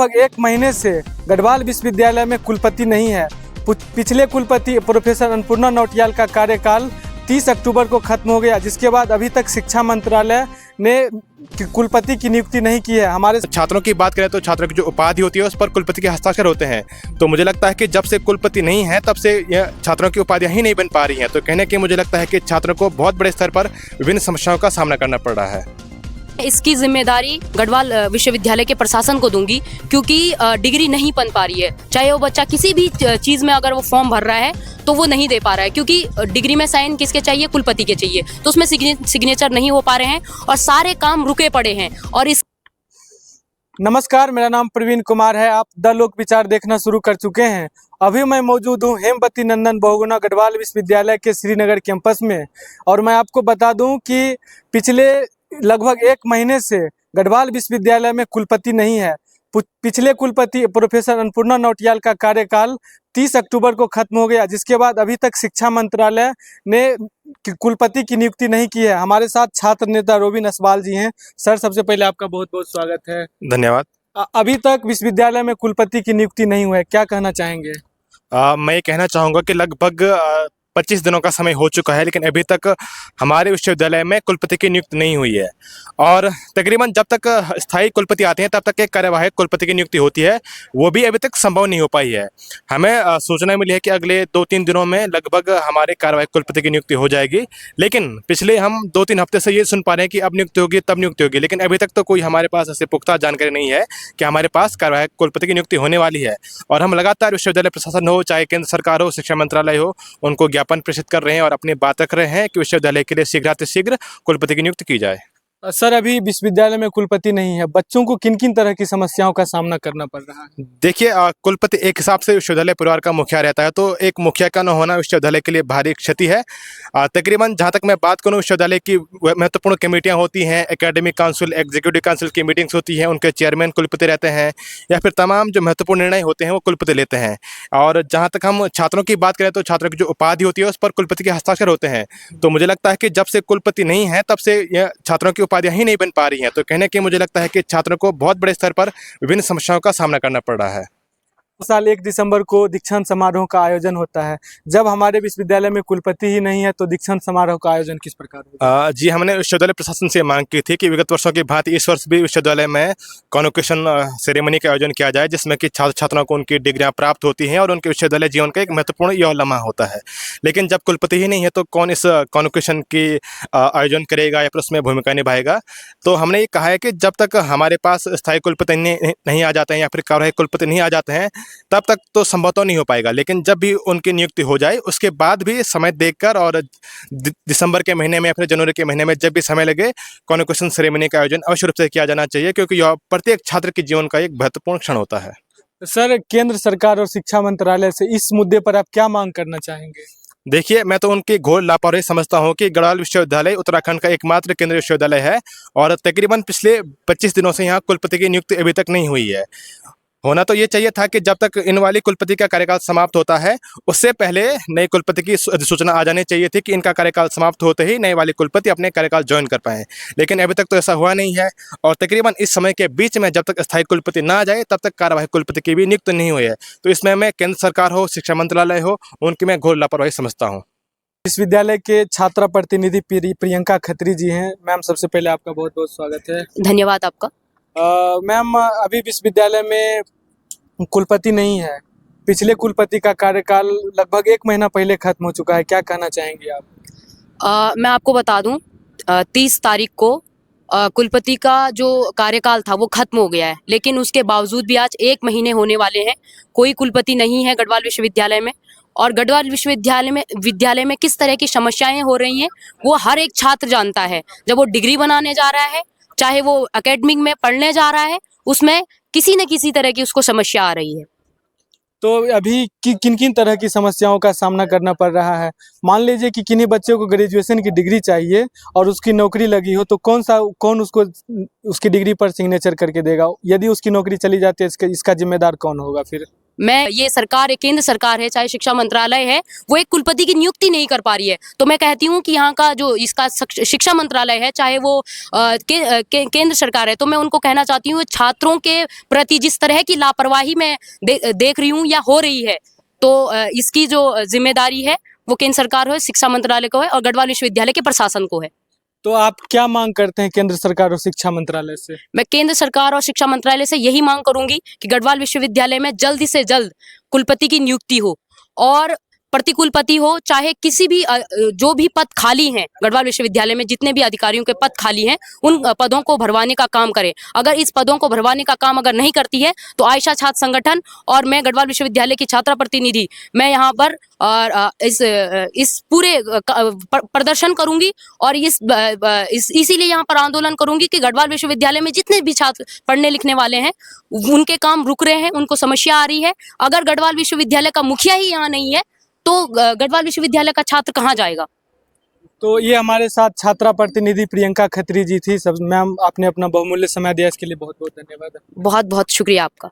लगभग एक महीने से गढ़वाल विश्वविद्यालय में कुलपति नहीं है। पिछले कुलपति प्रोफेसर अन्नपूर्णा नौटियाल का कार्यकाल 30 अक्टूबर को खत्म हो गया, जिसके बाद अभी तक शिक्षा मंत्रालय ने कुलपति की नियुक्ति नहीं की है। हमारे छात्रों की बात करें तो छात्रों की जो उपाधि होती है उस पर कुलपति के हस्ताक्षर होते हैं। तो मुझे लगता है कि जब से कुलपति नहीं है तब से यह छात्रों की उपाधियां ही नहीं बन पा रही हैं। तो कहने के मुझे लगता है कि छात्रों को बहुत बड़े स्तर पर विभिन्न समस्याओं का सामना करना पड़ रहा है। इसकी जिम्मेदारी गढ़वाल विश्वविद्यालय के प्रशासन को दूंगी, क्योंकि डिग्री नहीं बन पा रही है। चाहे वो बच्चा किसी भी चीज़ में अगर वो फॉर्म भर रहा है तो वो नहीं दे पा रहा है, क्योंकि डिग्री में साइन किसके चाहिए? कुलपति के चाहिए। तो उसमें सिग्नेचर नहीं हो पा रहे हैं और सारे काम रुके पड़े हैं। और इस नमस्कार, मेरा नाम प्रवीण कुमार है। आप द लोक विचार देखना शुरू कर चुके हैं। अभी मैं मौजूद हूँ हेमवती नंदन बहुगुणा गढ़वाल विश्वविद्यालय के श्रीनगर कैंपस में, और मैं आपको बता दूं कि पिछले लगभग एक महीने से गढ़वाल विश्वविद्यालय में कुलपति नहीं है। पिछले कुलपति प्रोफेसर अन्नपूर्णा नौटियाल का कार्यकाल 30 अक्टूबर को खत्म हो गया, जिसके बाद अभी तक शिक्षा मंत्रालय ने कुलपति की नियुक्ति नहीं की है। हमारे साथ छात्र नेता रोबिन असवाल जी हैं। सर, सबसे पहले आपका बहुत बहुत स्वागत है। धन्यवाद। अभी तक विश्वविद्यालय में कुलपति की नियुक्ति नहीं हुई है, क्या कहना चाहेंगे? मैं ये कहना चाहूँगा कि लगभग 25 दिनों का समय हो चुका है, लेकिन अभी तक हमारे विश्वविद्यालय में कुलपति की नियुक्ति नहीं हुई है। और तकरीबन जब तक स्थायी कुलपति आते हैं तब तक एक कार्यवाहक कुलपति की नियुक्ति होती है, वो भी अभी तक संभव नहीं हो पाई है। हमें सूचना मिली है कि अगले 2-3 दिनों में लगभग हमारे कार्यवाहक कुलपति की नियुक्ति हो जाएगी। लेकिन पिछले हम 2-3 हफ्ते से ये सुन पा रहे हैं कि अब नियुक्ति होगी तब नियुक्ति होगी, लेकिन अभी तक तो कोई हमारे पास ऐसे पुख्ता जानकारी नहीं है कि हमारे पास कार्यवाहक कुलपति की नियुक्ति होने वाली है। और हम लगातार विश्वविद्यालय प्रशासन हो, चाहे केंद्र सरकार हो, शिक्षा मंत्रालय हो, उनको ज्ञापन प्रेषित कर रहे हैं और अपनी बात रख रहे हैं कि विश्वविद्यालय के लिए शीघ्रातिशीघ्र कुलपति की नियुक्ति की जाए। सर, अभी विश्वविद्यालय में कुलपति नहीं है, बच्चों को किन किन तरह की समस्याओं का सामना करना पड़ रहा है? देखिए, कुलपति एक हिसाब से विश्वविद्यालय परिवार का मुखिया रहता है, तो एक मुखिया का न होना विश्वविद्यालय के लिए भारी क्षति है। तकरीबन जहाँ तक मैं बात करूँ, विश्वविद्यालय की महत्वपूर्ण कमेटियाँ होती हैं, एकेडमिक काउंसिल, एग्जीक्यूटिव काउंसिल की मीटिंग्स होती हैं, उनके चेयरमैन कुलपति रहते हैं, या फिर तमाम जो महत्वपूर्ण निर्णय होते हैं वो कुलपति लेते हैं। और जहाँ तक हम छात्रों की बात करें तो छात्रों की जो उपाधि होती है उस पर कुलपति के हस्ताक्षर होते हैं। तो मुझे लगता है कि जब से कुलपति नहीं है तब से यह छात्रों की उपाधियाँ ही नहीं बन पा रही हैं। तो कहने के मुझे लगता है कि छात्रों को बहुत बड़े स्तर पर विभिन्न समस्याओं का सामना करना पड़ रहा है। साल 1 दिसंबर को दीक्षांत समारोह का आयोजन होता है। जब हमारे विश्वविद्यालय में कुलपति ही नहीं है तो दीक्षांत समारोह का आयोजन किस प्रकार होगा? जी, हमने विश्वविद्यालय प्रशासन से मांग की थी कि विगत वर्षों की भांति इस वर्ष भी विश्वविद्यालय में कॉन्वोकेशन सेरेमनी का आयोजन किया जाए, जिसमें कि छात्र छात्राओं को उनकी डिग्रियां प्राप्त होती हैं और उनके विश्वविद्यालय जीवन का एक महत्वपूर्ण यह लम्हा होता है। लेकिन जब कुलपति ही नहीं है तो कौन इस कॉन्वोकेशन की आयोजन करेगा या फिर उसमें भूमिका निभाएगा? तो हमने ये कहा है कि जब तक हमारे पास स्थायी कुलपति नहीं आ जाते हैं या फिर कार्यवाहक कुलपति नहीं आ जाते हैं तब तक तो संभवतः नहीं हो पाएगा। लेकिन जब भी उनकी नियुक्ति हो जाए उसके बाद भी समय देखकर और दिसंबर के महीने में या फिर जनवरी के महीने में जब भी समय लगे, कॉन्वोकेशन सेरेमनी का आयोजन अवश्य रूप से किया जाना चाहिए, क्योंकि यह प्रत्येक छात्र के जीवन का एक महत्वपूर्ण क्षण होता है। सर, केंद्र सरकार और शिक्षा मंत्रालय से इस मुद्दे पर आप क्या मांग करना चाहेंगे? देखिए, मैं तो उनकी घोर लापरवाही समझता हूं कि गढ़वाल विश्वविद्यालय उत्तराखंड का एकमात्र केंद्रीय विश्वविद्यालय है और तकरीबन पिछले 25 दिनों से यहाँ कुलपति की नियुक्ति अभी तक नहीं हुई है। होना तो ये चाहिए था कि जब तक इन वाली कुलपति का कार्यकाल समाप्त होता है उससे पहले नए कुलपति की अधिसूचना आ जानी चाहिए थी कि इनका कार्यकाल समाप्त होते ही नए वाले कुलपति अपने कार्यकाल ज्वाइन कर पाएँ। लेकिन अभी तक तो ऐसा हुआ नहीं है और तकरीबन इस समय के बीच में जब तक स्थायी कुलपति ना आ जाए तब तक कार्यवाहक कुलपति की भी नियुक्ति नहीं हुई है। तो इसमें मैं केंद्र सरकार हो, शिक्षा मंत्रालय हो, उनकी मैं घोर लापरवाही समझता हूँ। विश्वविद्यालय के छात्रा प्रतिनिधि प्रियंका खत्री जी हैं। मैम, सबसे पहले आपका बहुत बहुत स्वागत है। धन्यवाद आपका। मैम, अभी विश्वविद्यालय में कुलपति नहीं है। पिछले कुलपति का कार्यकाल लगभग 1 महीना पहले खत्म हो चुका है, क्या कहना चाहेंगे आप? मैं आपको बता दूं, 30 तारीख को कुलपति का जो कार्यकाल था वो खत्म हो गया है, लेकिन उसके बावजूद भी आज 1 महीने होने वाले हैं, कोई कुलपति नहीं है गढ़वाल विश्वविद्यालय में। और गढ़वाल विद्यालय में किस तरह की समस्याएं हो रही हैं वो हर एक छात्र जानता है। जब वो डिग्री बनाने जा रहा है, चाहे वो एकेडमिक में पढ़ने जा रहा है, उसमें किसी न किसी तरह की उसको समस्या आ रही है। तो अभी किन किन तरह की समस्याओं का सामना करना पड़ रहा है? मान लीजिए कि किन्हीं बच्चे को ग्रेजुएशन की डिग्री चाहिए और उसकी नौकरी लगी हो, तो कौन उसको उसकी डिग्री पर सिग्नेचर करके देगा? यदि उसकी नौकरी चली जाती है, इसका जिम्मेदार कौन होगा फिर? मैं ये सरकार है, केंद्र सरकार है, चाहे शिक्षा मंत्रालय है, वो एक कुलपति की नियुक्ति नहीं कर पा रही है। तो मैं कहती हूँ कि यहाँ का जो इसका शिक्षा मंत्रालय है, चाहे वो केंद्र सरकार है, तो मैं उनको कहना चाहती हूँ छात्रों के प्रति जिस तरह की लापरवाही मैं देख रही हूँ या हो रही है, तो इसकी जो जिम्मेदारी है वो केंद्र सरकार है, शिक्षा मंत्रालय को है और गढ़वाल विश्वविद्यालय के प्रशासन को है। तो आप क्या मांग करते हैं केंद्र सरकार और शिक्षा मंत्रालय से? मैं केंद्र सरकार और शिक्षा मंत्रालय से यही मांग करूंगी कि गढ़वाल विश्वविद्यालय में जल्दी से जल्द कुलपति की नियुक्ति हो और प्रतिकुलपति हो, चाहे किसी भी जो भी पद खाली हैं गढ़वाल विश्वविद्यालय में, जितने भी अधिकारियों के पद खाली हैं, उन पदों को भरवाने का काम करें। अगर इस पदों को भरवाने का काम अगर नहीं करती है तो आयशा छात्र संगठन और मैं गढ़वाल विश्वविद्यालय की छात्रा प्रतिनिधि, मैं यहाँ पर इस पूरे प्रदर्शन करूंगी और इसीलिए यहाँ पर आंदोलन करूंगी कि गढ़वाल विश्वविद्यालय में जितने भी छात्र पढ़ने लिखने वाले हैं उनके काम रुक रहे हैं, उनको समस्या आ रही है। अगर गढ़वाल विश्वविद्यालय का मुखिया ही यहाँ नहीं है तो गढ़वाल विश्वविद्यालय का छात्र कहाँ जाएगा? तो ये हमारे साथ छात्रा प्रतिनिधि प्रियंका खत्री जी थी। सब मैम, आपने अपना बहुमूल्य समय दिया, इसके लिए बहुत बहुत धन्यवाद। बहुत बहुत शुक्रिया आपका।